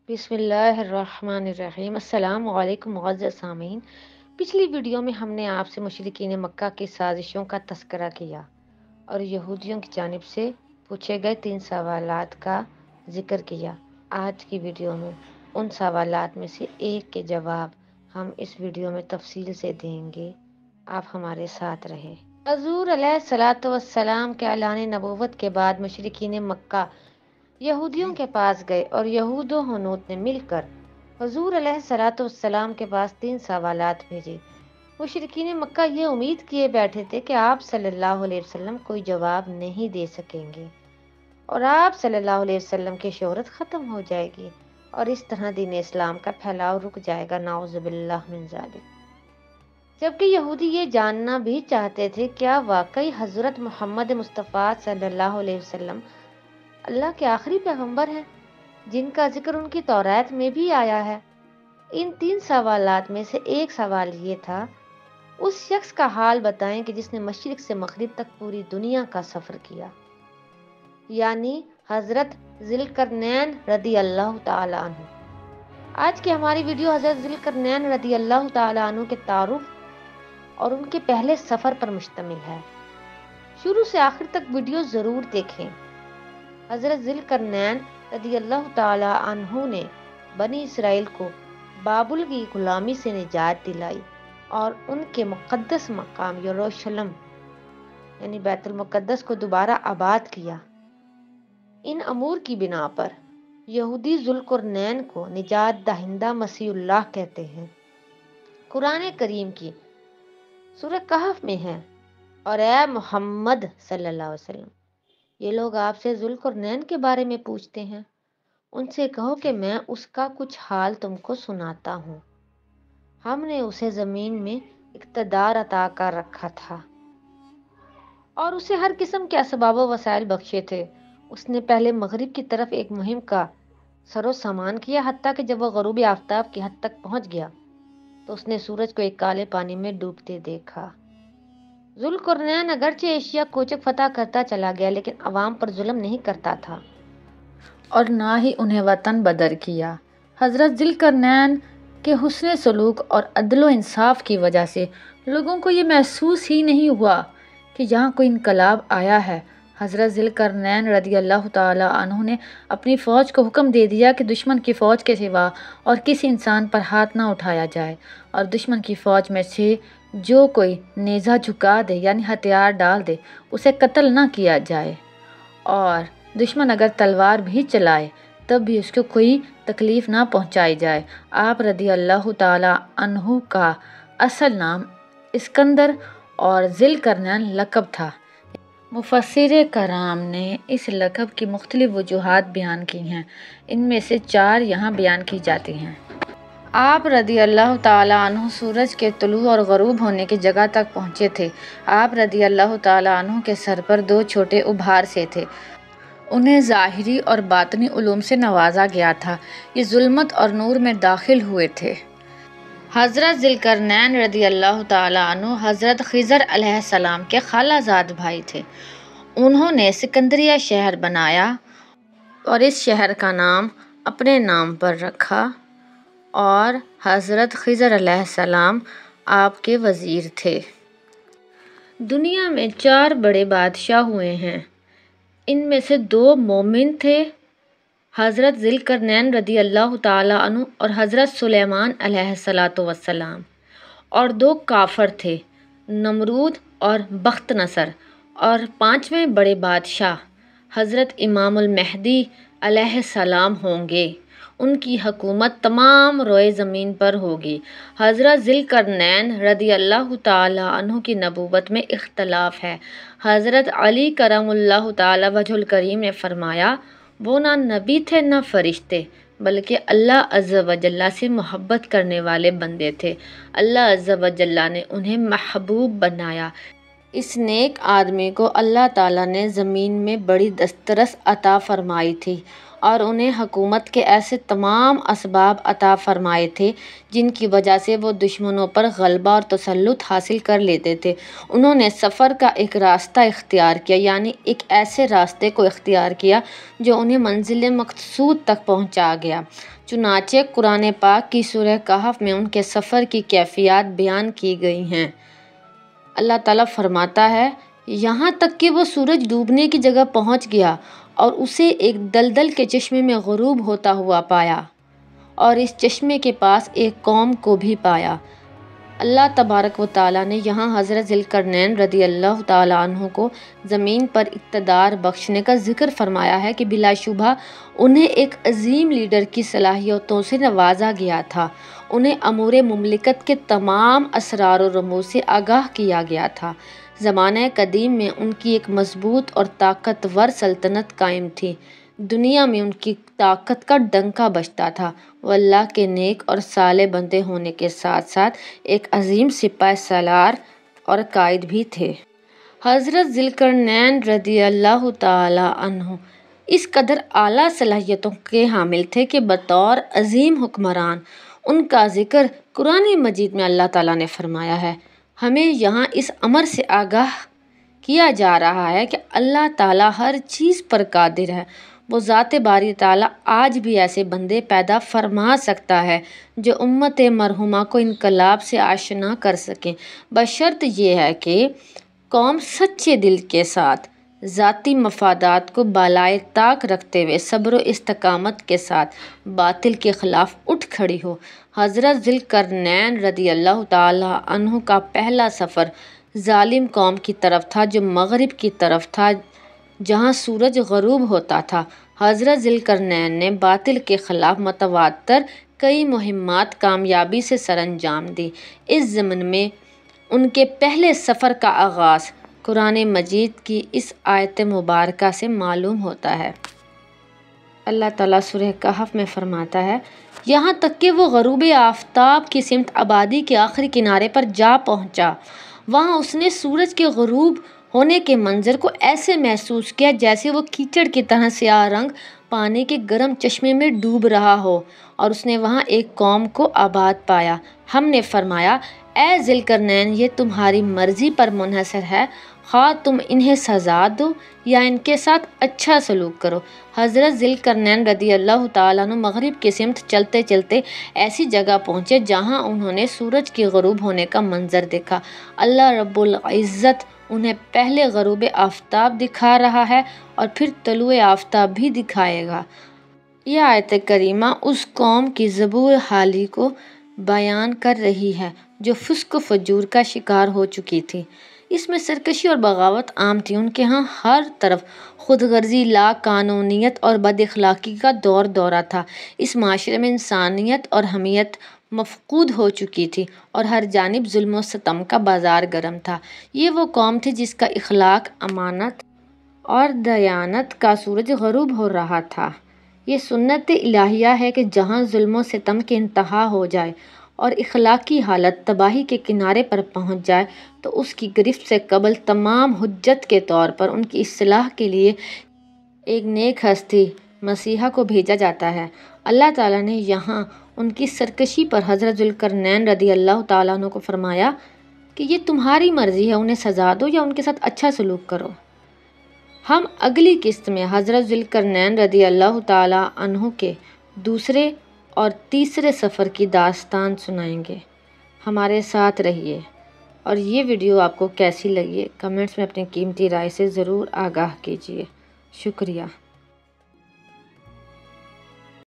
بسم اللہ الرحمن الرحیم۔ السلام علیکم معزز سامعین، پچھلی ویڈیو میں ہم نے آپ سے مشرکین مکہ کی سازشوں کا تذکرہ کیا اور یہودیوں کی جانب سے پوچھے گئے 3 سوالات کا ذکر کیا۔ آج کی ویڈیو میں ان سوالات میں سے ایک کے جواب ہم اس ویڈیو میں تفصیل سے دیں گے، آپ ہمارے ساتھ رہیں۔ حضور علیہ الصلوۃ والسلام کے اعلان نبوت کے بعد مشرکین مکہ یہودیوں کے پاس گئے اور یہود و ہنود نے مل کر حضور علیہ الصلوۃ والسلام کے پاس 3 سوالات بھیجے۔ مشرکین مکہ یہ امید کیے بیٹھے تھے کہ آپ صلی اللہ علیہ وسلم کوئی جواب نہیں دے سکیں گے اور آپ صلی اللہ علیہ وسلم کی شہرت ختم ہو جائے گی اور اس طرح دین اسلام کا پھیلاؤ رک جائے گا، نعوذ باللہ من ذالک۔ جبکہ یہودی یہ جاننا بھی چاہتے تھے کیا واقعی حضرت محمد مصطفیٰ صلی اللہ علیہ وسلم اللہ کے آخری پیغمبر ہیں جن کا ذکر ان کی تورات میں بھی آیا ہے۔ ان 3 سوالات میں سے ایک سوال یہ تھا، اس شخص کا حال بتائیں کہ جس نے مشرق سے مغرب تک پوری دنیا کا سفر کیا، یعنی حضرت ذی القرنین رضی اللہ تعالی عنہ۔ آج کی ہماری ویڈیو حضرت ذی القرنین رضی اللہ تعالی عنہ کے تعارف اور ان کے پہلے سفر پر مشتمل ہے۔ شروع سے آخر تک ویڈیو ضرور دیکھیں۔ حضرت ذی القرنین رضی اللہ تعالی عنہ نے بنی اسرائیل کو بابل کی غلامی سے نجات دلائی اور ان کے مقدس مقام یروشلم یعنی بیت المقدس کو دوبارہ آباد کیا۔ ان امور کی بنا پر یہودی ذی القرنین کو نجات دہندہ مسیح اللہ کہتے ہیں۔ قرآن کریم کی سورہ کہف میں ہے، اور اے محمد صلی اللہ علیہ وسلم، یہ لوگ آپ سے ذی القرنین کے بارے میں پوچھتے ہیں، ان سے کہو کہ میں اس کا کچھ حال تم کو سناتا ہوں۔ ہم نے اسے زمین میں اقتدار عطا کر رکھا تھا اور اسے ہر قسم کے اسباب و وسائل بخشے تھے۔ اس نے پہلے مغرب کی طرف ایک مہم کا سر و سامان کیا، حتیٰ کہ جب وہ غروب آفتاب کی حد تک پہنچ گیا تو اس نے سورج کو ایک کالے پانی میں ڈوبتے دیکھا۔ ذی القرنین اگرچہ ایشیا کوچک فتح کرتا چلا گیا، لیکن عوام پر ظلم نہیں کرتا تھا اور نہ ہی انہیں وطن بدر کیا۔ حضرت ذی القرنین کے حسن سلوک اور عدل و انصاف کی وجہ سے لوگوں کو یہ محسوس ہی نہیں ہوا کہ یہاں کوئی انقلاب آیا ہے۔ حضرت ذی القرنین رضی اللہ تعالی عنہ نے اپنی فوج کو حکم دے دیا کہ دشمن کی فوج کے سوا اور کسی انسان پر ہاتھ نہ اٹھایا جائے، اور دشمن کی فوج میں سے جو کوئی نیزہ جھکا دے یعنی ہتھیار ڈال دے اسے قتل نہ کیا جائے، اور دشمن اگر تلوار بھی چلائے تب بھی اس کو کوئی تکلیف نہ پہنچائی جائے۔ آپ رضی اللہ تعالی عنہ کا اصل نام اسکندر اور ذی القرنین لقب تھا۔ مفسر کرام نے اس لقب کی مختلف وجوہات بیان کی ہیں، ان میں سے 4 یہاں بیان کی جاتی ہیں۔ آپ رضی اللہ تعالی عنہ سورج کے طلوع اور غروب ہونے کی جگہ تک پہنچے تھے۔ آپ رضی اللہ تعالی عنہ کے سر پر 2 چھوٹے ابھار سے تھے، انہیں ظاہری اور باطنی علوم سے نوازا گیا تھا، یہ ظلمت اور نور میں داخل ہوئے تھے۔ حضرت ذی القرنین رضی اللہ تعالی عنہ حضرت خضر علیہ السلام کے خالہ زاد بھائی تھے۔ انہوں نے سکندریہ شہر بنایا اور اس شہر کا نام اپنے نام پر رکھا، اور حضرت خضر علیہ السلام آپ کے وزیر تھے۔ دنیا میں 4 بڑے بادشاہ ہوئے ہیں، ان میں سے 2 مومن تھے، حضرت ذی القرنین رضی اللہ تعالی عنہ اور حضرت سلیمان علیہ السلام، اور 2 کافر تھے، نمرود اور بخت نصر، اور 5ویں بڑے بادشاہ حضرت امام المہدی علیہ السلام ہوں گے، ان کی حکومت تمام روئے زمین پر ہوگی۔ حضرت ذی القرنین رضی اللہ تعالی عنہ کی نبوت میں اختلاف ہے۔ حضرت علی کرم اللہ تعالی وجہ الکریم نے فرمایا، وہ نہ نبی تھے نہ فرشتے، بلکہ اللہ عز و جل سے محبت کرنے والے بندے تھے۔ اللہ عز و جل نے انہیں محبوب بنایا، اس نیک آدمی کو اللہ تعالیٰ نے زمین میں بڑی دسترس عطا فرمائی تھی اور انہیں حکومت کے ایسے تمام اسباب عطا فرمائے تھے جن کی وجہ سے وہ دشمنوں پر غلبہ اور تسلط حاصل کر لیتے تھے۔ انہوں نے سفر کا ایک راستہ اختیار کیا، یعنی ایک ایسے راستے کو اختیار کیا جو انہیں منزل مقصود تک پہنچا گیا۔ چنانچہ قرآن پاک کی سورہ کہف میں ان کے سفر کی کیفیات بیان کی گئی ہیں۔ اللہ تعالیٰ فرماتا ہے، یہاں تک کہ وہ سورج ڈوبنے کی جگہ پہنچ گیا اور اسے ایک دلدل کے چشمے میں غروب ہوتا ہوا پایا، اور اس چشمے کے پاس ایک قوم کو بھی پایا۔ اللہ تبارک و تعالیٰ نے یہاں حضرت ذی القرنین رضی اللہ تعالیٰ عنہ کو زمین پر اقتدار بخشنے کا ذکر فرمایا ہے کہ بلا شبہ انہیں ایک عظیم لیڈر کی صلاحیتوں سے نوازا گیا تھا۔ انہیں امور مملکت کے تمام اسرار و رموز سے آگاہ کیا گیا تھا۔ زمانہ قدیم میں ان کی ایک مضبوط اور طاقتور سلطنت قائم تھی۔ دنیا میں ان کی طاقت کا ڈنکا بجتا تھا۔ وہ اللہ کے نیک اور صالح بندے ہونے کے ساتھ ساتھ ایک عظیم سپہ سالار اور قائد بھی تھے۔ حضرت ذی القرنین رضی اللہ تعالیٰ عنہ اس قدر اعلیٰ صلاحیتوں کے حامل تھے کہ بطور عظیم حکمران ان کا ذکر قرآن مجید میں اللہ تعالیٰ نے فرمایا ہے۔ ہمیں یہاں اس امر سے آگاہ کیا جا رہا ہے کہ اللہ تعالیٰ ہر چیز پر قادر ہے۔ وہ ذات باری تعالیٰ آج بھی ایسے بندے پیدا فرما سکتا ہے جو امت مرحومہ کو انقلاب سے آشنا کر سکیں، بشرط یہ ہے کہ قوم سچے دل کے ساتھ ذاتی مفادات کو بالائے طاق رکھتے ہوئے صبر و استقامت کے ساتھ باطل کے خلاف اٹھ کھڑی ہو۔ حضرت ذی القرنین رضی اللہ تعالیٰ عنہ کا پہلا سفر ظالم قوم کی طرف تھا جو مغرب کی طرف تھا، جہاں سورج غروب ہوتا تھا۔ حضرت ذی القرنین نے باطل کے خلاف متواتر کئی مہمات کامیابی سے سر انجام دی۔ اس ضمن میں ان کے پہلے سفر کا آغاز قرآن مجید کی اس آیت مبارکہ سے معلوم ہوتا ہے۔ اللہ تعالیٰ سورہ کہف میں فرماتا ہے، یہاں تک کہ وہ غروب آفتاب کی سمت آبادی کے آخری کنارے پر جا پہنچا۔ وہاں اس نے سورج کے غروب ہونے کے منظر کو ایسے محسوس کیا جیسے وہ کیچڑ کی طرح سیاہ رنگ پانی کے گرم چشمے میں ڈوب رہا ہو، اور اس نے وہاں ایک قوم کو آباد پایا۔ ہم نے فرمایا، اے ذی القرنین، یہ تمہاری مرضی پر منحصر ہے، خواہ تم انہیں سزا دو یا ان کے ساتھ اچھا سلوک کرو۔ حضرت ذی القرنین رضی اللہ تعالیٰ عنہ مغرب کی سمت چلتے چلتے ایسی جگہ پہنچے جہاں انہوں نے سورج کے غروب ہونے کا منظر دیکھا۔ اللہ رب العزت انہیں پہلے غروب آفتاب دکھا رہا ہے اور پھر طلوع آفتاب بھی دکھائے گا۔ یہ آیت کریمہ اس قوم کی زبور حالی کو بیان کر رہی ہے جو فسق و فجور کا شکار ہو چکی تھی۔ اس میں سرکشی اور بغاوت عام تھی۔ ان کے ہاں ہر طرف خود غرضی، لا قانونیت اور بد اخلاقی کا دور دورہ تھا۔ اس معاشرے میں انسانیت اور حمیت مفقود ہو چکی تھی اور ہر جانب ظلم و ستم کا بازار گرم تھا۔ یہ وہ قوم تھی جس کا اخلاق، امانت اور دیانت کا سورج غروب ہو رہا تھا۔ یہ سنت الہیہ ہے کہ جہاں ظلم و ستم کی انتہا ہو جائے اور اخلاقی حالت تباہی کے کنارے پر پہنچ جائے تو اس کی گرفت سے قبل تمام حجت کے طور پر ان کی اصلاح کے لیے ایک نیک ہستی مسیحا کو بھیجا جاتا ہے۔ اللہ تعالیٰ نے یہاں ان کی سرکشی پر حضرت ذی القرنین رضی اللہ تعالیٰ عنہ کو فرمایا کہ یہ تمہاری مرضی ہے، انہیں سزا دو یا ان کے ساتھ اچھا سلوک کرو۔ ہم اگلی قسط میں حضرت ذی القرنین رضی اللہ تعالیٰ عنہ کے دوسرے اور تیسرے سفر کی داستان سنائیں گے۔ ہمارے ساتھ رہیے، اور یہ ویڈیو آپ کو کیسی لگی کمنٹس میں اپنی قیمتی رائے سے ضرور آگاہ کیجیے۔ شکریہ۔